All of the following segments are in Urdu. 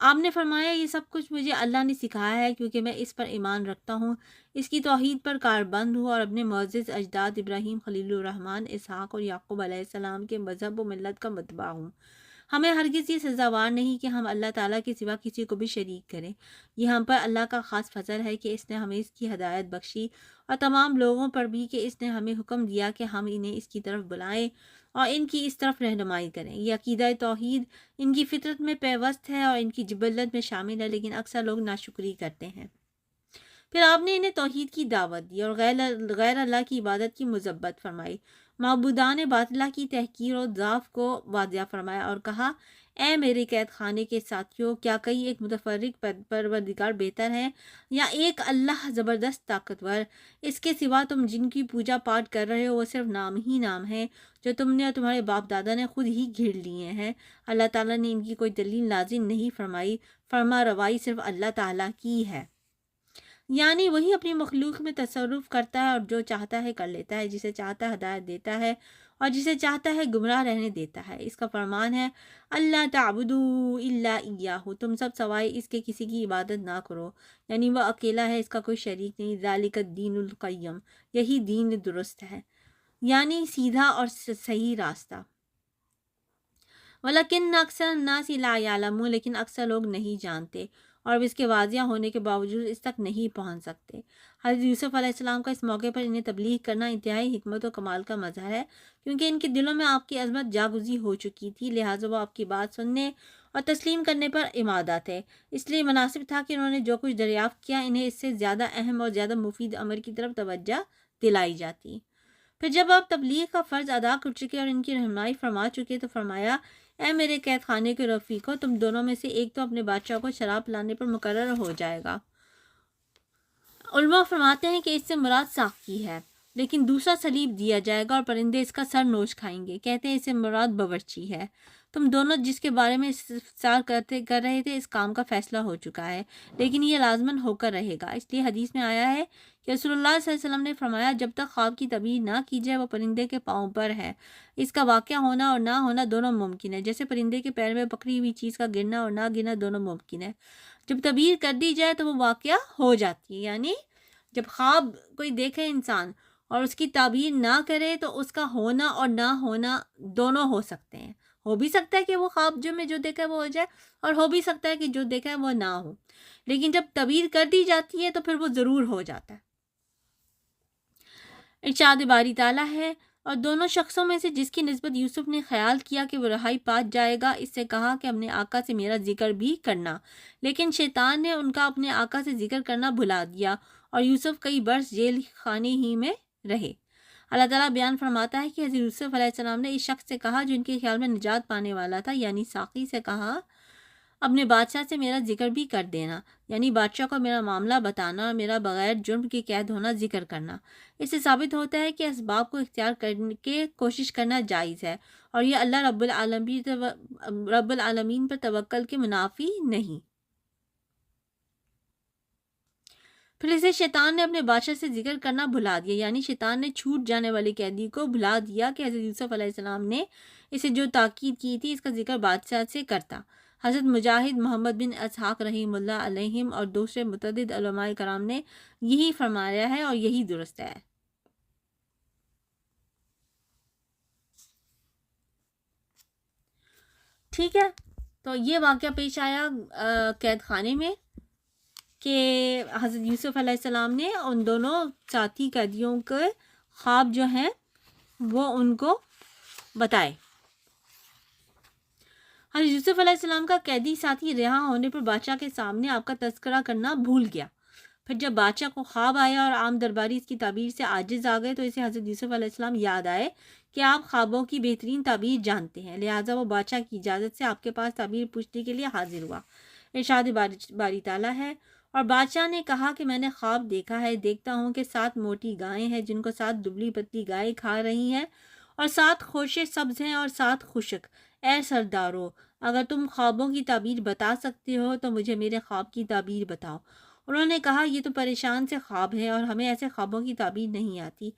آپ نے فرمایا یہ سب کچھ مجھے اللہ نے سکھایا ہے کیونکہ میں اس پر ایمان رکھتا ہوں، اس کی توحید پر کاربند ہوں اور اپنے معزز اجداد ابراہیم خلیل الرحمن اسحاق اور یعقوب علیہ السلام کے مذہب و ملت کا متبع ہوں۔ ہمیں ہرگز یہ سزاوار نہیں کہ ہم اللہ تعالیٰ کے سوا کسی کو بھی شریک کریں۔ یہ ہم پر اللہ کا خاص فضل ہے کہ اس نے ہمیں اس کی ہدایت بخشی، اور تمام لوگوں پر بھی کہ اس نے ہمیں حکم دیا کہ ہم انہیں اس کی طرف بلائیں اور ان کی اس طرف رہنمائی کریں۔ یہ عقیدہ توحید ان کی فطرت میں پیوست ہے اور ان کی جبلت میں شامل ہے، لیکن اکثر لوگ ناشکری کرتے ہیں۔ پھر آپ نے انہیں توحید کی دعوت دی اور غیر اللہ کی عبادت کی مذمت فرمائی، معبودان باطلہ کی تحقیر اور ضعف کو واضح فرمایا اور کہا، اے میرے قید خانے کے ساتھیوں، کیا کئی ایک متفرق پروردگار بہتر ہے یا ایک اللہ زبردست طاقتور؟ اس کے سوا تم جن کی پوجا پاٹ کر رہے ہو وہ صرف نام ہی نام ہے جو تم نے اور تمہارے باپ دادا نے خود ہی گھیر لیے ہیں۔ اللہ تعالیٰ نے ان کی کوئی دلیل لازم نہیں فرمائی، فرما روائی صرف اللہ تعالیٰ کی ہے، یعنی وہی اپنی مخلوق میں تصرف کرتا ہے اور جو چاہتا ہے کر لیتا ہے، جسے چاہتا ہے ہدایت دیتا ہے اور جسے چاہتا ہے گمراہ رہنے دیتا ہے۔ اس کا فرمان ہے، اللہ تعبدوا الا ایاہ، تم سب سوائے اس کے کسی کی عبادت نہ کرو، یعنی وہ اکیلا ہے، اس کا کوئی شریک نہیں۔ ذالک الدین القیم، یہی دین درست ہے، یعنی سیدھا اور صحیح راستہ۔ ولیکن اکثر الناس لا یعلمون، لیکن اکثر لوگ نہیں جانتے اور اب اس کے واضح ہونے کے باوجود اس تک نہیں پہنچ سکتے۔ حضرت یوسف علیہ السلام کا اس موقع پر انہیں تبلیغ کرنا انتہائی حکمت و کمال کا مظہر ہے، کیونکہ ان کے دلوں میں آپ کی عظمت جاگزی ہو چکی تھی، لہٰذا وہ آپ کی بات سننے اور تسلیم کرنے پر آمادہ تھے۔ اس لیے مناسب تھا کہ انہوں نے جو کچھ دریافت کیا انہیں اس سے زیادہ اہم اور زیادہ مفید امر کی طرف توجہ دلائی جاتی۔ پھر جب آپ تبلیغ کا فرض ادا کر چکے اور ان کی رہنمائی فرما چکے تو فرمایا، اے میرے قید خانے کے رفیقوں، تم دونوں میں سے ایک تو اپنے بادشاہ کو شراب پلانے پر مقرر ہو جائے گا۔ علماء فرماتے ہیں کہ اس سے مراد ساقی ہے، لیکن دوسرا سلیب دیا جائے گا اور پرندے اس کا سر نوچ کھائیں گے۔ کہتے ہیں اس سے مراد باورچی ہے۔ تم دونوں جس کے بارے میں استفسار کر رہے تھے، اس کام کا فیصلہ ہو چکا ہے، لیکن یہ لازماً ہو کر رہے گا۔ اس لیے حدیث میں آیا ہے کہ رسول اللہ صلی اللہ علیہ وسلم نے فرمایا، جب تک خواب کی تعبیر نہ کی جائے وہ پرندے کے پاؤں پر ہے، اس کا واقع ہونا اور نہ ہونا دونوں ممکن ہے، جیسے پرندے کے پیر میں پکڑی ہوئی چیز کا گرنا اور نہ گرنا دونوں ممکن ہے۔ جب تعبیر کر دی جائے تو وہ واقعہ ہو جاتی ہے، یعنی جب خواب کوئی دیکھے انسان اور اس کی تعبیر نہ کرے تو اس کا ہونا اور نہ ہونا دونوں ہو سکتے ہیں۔ ہو بھی سکتا ہے کہ وہ خواب میں جو دیکھا ہے وہ ہو جائے، اور ہو بھی سکتا ہے کہ جو دیکھا ہے وہ نہ ہو، لیکن جب تعبیر کر دی جاتی ہے تو پھر وہ ضرور ہو جاتا ہے۔ ارشاد باری تعالیٰ ہے، اور دونوں شخصوں میں سے جس کی نسبت یوسف نے خیال کیا کہ وہ رہائی پا جائے گا، اس سے کہا کہ اپنے آقا سے میرا ذکر بھی کرنا، لیکن شیطان نے ان کا اپنے آقا سے ذکر کرنا بھلا دیا اور یوسف کئی برس جیل خانے ہی میں رہے۔ اللہ تعالیٰ بیان فرماتا ہے کہ حضرت یوسف علیہ السلام نے اس شخص سے کہا جو ان کے خیال میں نجات پانے والا تھا، یعنی ساقی سے کہا، اپنے بادشاہ سے میرا ذکر بھی کر دینا، یعنی بادشاہ کو میرا معاملہ بتانا اور میرا بغیر جرم کے قید ہونا ذکر کرنا۔ اس سے ثابت ہوتا ہے کہ اسباب کو اختیار کرنے کے کوشش کرنا جائز ہے، اور یہ اللہ رب العالمین پر توکل کے منافی نہیں۔ پھر اسے شیطان نے اپنے بادشاہ سے ذکر کرنا بھلا دیا، یعنی شیطان نے چھوٹ جانے والے قیدی کو بھلا دیا کہ حضرت یوسف علیہ السلام نے اسے جو تاکید کی تھی اس کا ذکر بادشاہ سے کرتا۔ حضرت مجاہد، محمد بن اسحاق رحیم اللہ علیہم اور دوسرے متعدد علماء کرام نے یہی فرمایا ہے اور یہی درست ہے۔ ٹھیک ہے، تو یہ واقعہ پیش آیا قید خانے میں کہ حضرت یوسف علیہ السلام نے ان دونوں ساتھی قیدیوں کے خواب جو ہیں وہ ان کو بتائے۔ حضرت یوسف علیہ السلام کا قیدی ساتھی رہا ہونے پر بادشاہ کے سامنے آپ کا تذکرہ کرنا بھول گیا۔ پھر جب بادشاہ کو خواب آیا اور عام درباری اس کی تعبیر سے عاجز آ گئے تو اسے حضرت یوسف علیہ السلام یاد آئے کہ آپ خوابوں کی بہترین تعبیر جانتے ہیں، لہٰذا وہ بادشاہ کی اجازت سے آپ کے پاس تعبیر پوچھنے کے لیے حاضر ہوا۔ ارشاد باری تعالیٰ ہے، اور بادشاہ نے کہا کہ میں نے خواب دیکھا ہے، دیکھتا ہوں کہ 7 موٹی گائیں ہیں جن کو 7 دبلی پتلی گائیں کھا رہی ہیں، اور 7 خوشے سبز ہیں اور 7 خشک۔ اے سردارو، اگر تم خوابوں کی تعبیر بتا سکتے ہو تو مجھے میرے خواب کی تعبیر بتاؤ۔ انہوں نے کہا، یہ تو پریشان سے خواب ہے اور ہمیں ایسے خوابوں کی تعبیر نہیں آتی۔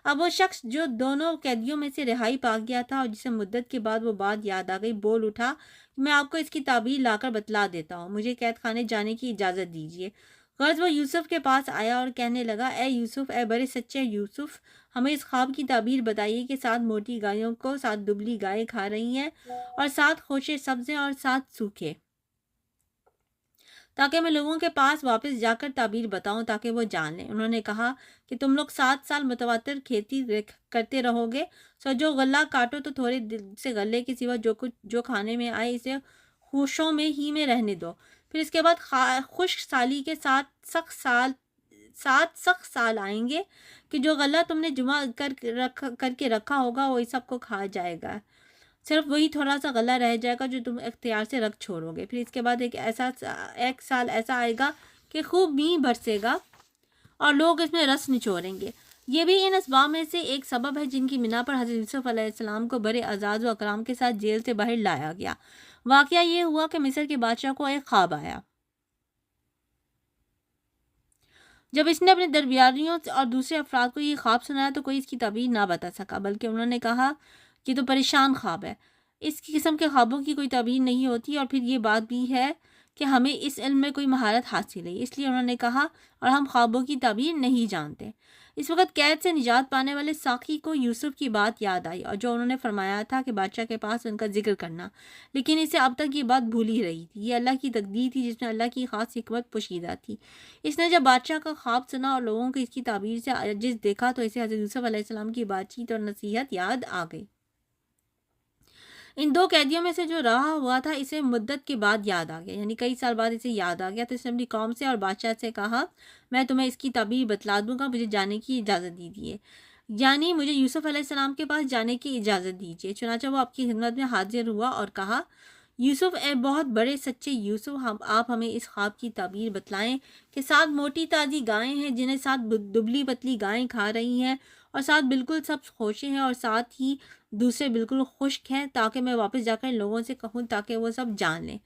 اب وہ شخص جو دونوں قیدیوں میں سے رہائی پا گیا تھا اور جسے مدت کے بعد وہ بات یاد آ گئی، بول اٹھا، میں آپ کو اس کی تعبیر لا کر بتلا دیتا ہوں، مجھے قید خانے جانے کی اجازت دیجیے۔ غرض وہ یوسف کے پاس آیا اور کہنے لگا، اے یوسف، اے بڑے سچے یوسف، ہمیں اس خواب کی تعبیر بتائیے کہ 7 موٹی گایوں کو 7 دبلی گائیں کھا رہی ہیں اور 7 خوشے سبز ہیں اور 7 سوکھے، تاکہ میں لوگوں کے پاس واپس جا کر تعبیر بتاؤں تاکہ وہ جان لیں۔ انہوں نے کہا کہ تم لوگ 7 سال متواتر کھیتی کرتے رہو گے، سو جو غلہ کاٹو تو تھوڑے دل سے غلے کے سوا جو کچھ جو کھانے میں آئے اسے خوشوں میں ہی میں رہنے دو۔ پھر اس کے بعد خشک سالی کے 7 سخت سال آئیں گے کہ جو غلہ تم نے جمع کر کے رکھا ہوگا وہ سب کو کھا جائے گا، صرف وہی تھوڑا سا غلہ رہ جائے گا جو تم اختیار سے رکھ چھوڑو گے۔ پھر اس کے بعد ایک سال ایسا آئے گا کہ خوب میਂہ برسے گا اور لوگ اس میں رس نچوڑیں گے۔ یہ بھی ان اسباب میں سے ایک سبب ہے جن کی بنا پر حضرت یوسف علیہ السلام کو بڑے اعزاز و اکرام کے ساتھ جیل سے باہر لایا گیا۔ واقعہ یہ ہوا کہ مصر کے بادشاہ کو ایک خواب آیا۔ جب اس نے اپنے درباریوں اور دوسرے افراد کو یہ خواب سنایا تو کوئی اس کی تعبیر نہ بتا سکا، بلکہ انہوں نے کہا یہ تو پریشان خواب ہے، اس قسم کے خوابوں کی کوئی تعبیر نہیں ہوتی، اور پھر یہ بات بھی ہے کہ ہمیں اس علم میں کوئی مہارت حاصل ہے، اس لیے انہوں نے کہا اور ہم خوابوں کی تعبیر نہیں جانتے۔ اس وقت قید سے نجات پانے والے ساقی کو یوسف کی بات یاد آئی اور جو انہوں نے فرمایا تھا کہ بادشاہ کے پاس ان کا ذکر کرنا، لیکن اسے اب تک یہ بات بھول ہی رہی تھی۔ یہ اللہ کی تقدیر تھی جس میں اللہ کی خاص حکمت پوشیدہ تھی۔ اس نے جب بادشاہ کا خواب سنا اور لوگوں کو اس کی تعبیر سے عاجز دیکھا تو اسے حضرت یوسف علیہ السلام کی بات چیت اور نصیحت یاد آ گئی۔ ان 2 قیدیوں میں سے جو رہا ہوا تھا اسے مدت کے بعد یاد آ گیا، یعنی کئی سال بعد اسے یاد آ گیا، تو اس نے اپنی قوم سے اور بادشاہ سے کہا، میں تمہیں اس کی تعبیر بتلا دوں گا، مجھے جانے کی اجازت دیجیے، یعنی مجھے یوسف علیہ السلام کے پاس جانے کی اجازت دیجیے۔ چنانچہ وہ آپ کی خدمت میں حاضر ہوا اور کہا، یوسف، اے بہت بڑے سچے یوسف، آپ ہمیں اس خواب کی تعبیر بتلائیں کہ 7 موٹی تازی گائیں ہیں جنہیں 7 دبلی پتلی گائیں کھا رہی ہیں اور 7 بالکل سبز خوشے ہیں اور 7 ہی دوسرے بالکل خشک ہیں، تاکہ میں واپس جا کر لوگوں سے کہوں تاکہ وہ سب جان لیں۔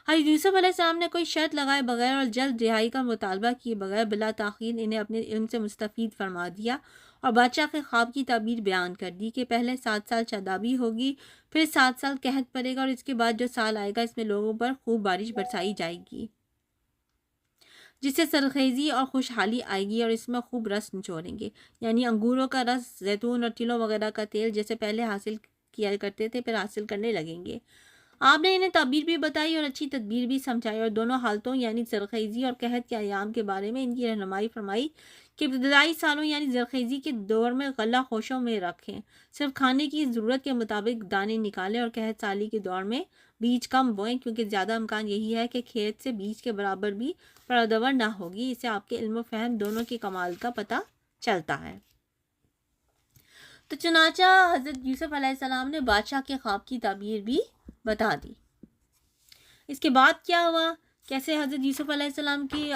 حضرت یوسف علیہ السلام نے کوئی شرط لگائے بغیر اور جلد رہائی کا مطالبہ کیے بغیر بلا تاخیر انہیں اپنے علم سے مستفید فرما دیا اور بادشاہ کے خواب کی تعبیر بیان کر دی کہ پہلے 7 سال شادابی ہوگی، پھر 7 سال قحط پڑے گا اور اس کے بعد جو سال آئے گا اس میں لوگوں پر خوب بارش برسائی جائے گی جس سے سرخیزی اور خوشحالی آئے گی اور اس میں خوب رس نچوڑیں گے، یعنی انگوروں کا رس، زیتون اور تلوں وغیرہ کا تیل جیسے پہلے حاصل کیا کرتے تھے پھر حاصل کرنے لگیں گے۔ آپ نے انہیں تعبیر بھی بتائی اور اچھی تدبیر بھی سمجھائی اور دونوں حالتوں یعنی زرخیزی اور قحط کے ایام کے بارے میں ان کی رہنمائی فرمائی کہ ابتدائی سالوں یعنی زرخیزی کے دور میں غلہ خوشوں میں رکھیں، صرف کھانے کی ضرورت کے مطابق دانے نکالیں، اور قحط سالی کے دور میں بیج کم بوئیں کیونکہ زیادہ امکان یہی ہے کہ کھیت سے بیج کے برابر بھی پیداوار نہ ہوگی۔ اسے آپ کے علم و فہم دونوں کے کمال کا پتہ چلتا ہے۔ تو چنانچہ حضرت یوسف علیہ السلام نے بادشاہ کے خواب کی تعبیر بھی بتا دی۔ اس کے بعد کیا ہوا، کیسے حضرت یوسف علیہ السلام کی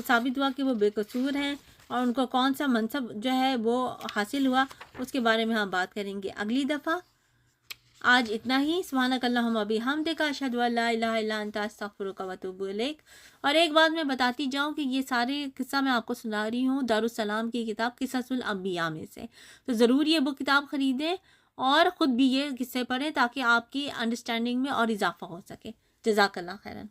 ثابت ہوا کہ وہ بے قصور ہیں اور ان کو کون سا منصب جو ہے وہ حاصل ہوا، اس کے بارے میں ہم بات کریں گے اگلی دفعہ۔ آج اتنا ہی۔ سبحانک اللہم و بحمدک، اشہد ان لا الہ الا انت، استغفرک و اتوب الیک۔ اور ایک بات میں بتاتی جاؤں کہ یہ سارے قصہ میں آپ کو سنا رہی ہوں دارالسلام کی کتاب قصص الانبیاء میں سے، تو ضرور یہ وہ کتاب خریدیں اور خود بھی یہ قصے پڑھیں تاکہ آپ کی انڈرسٹینڈنگ میں اور اضافہ ہو سکے۔ جزاک اللہ خیرن۔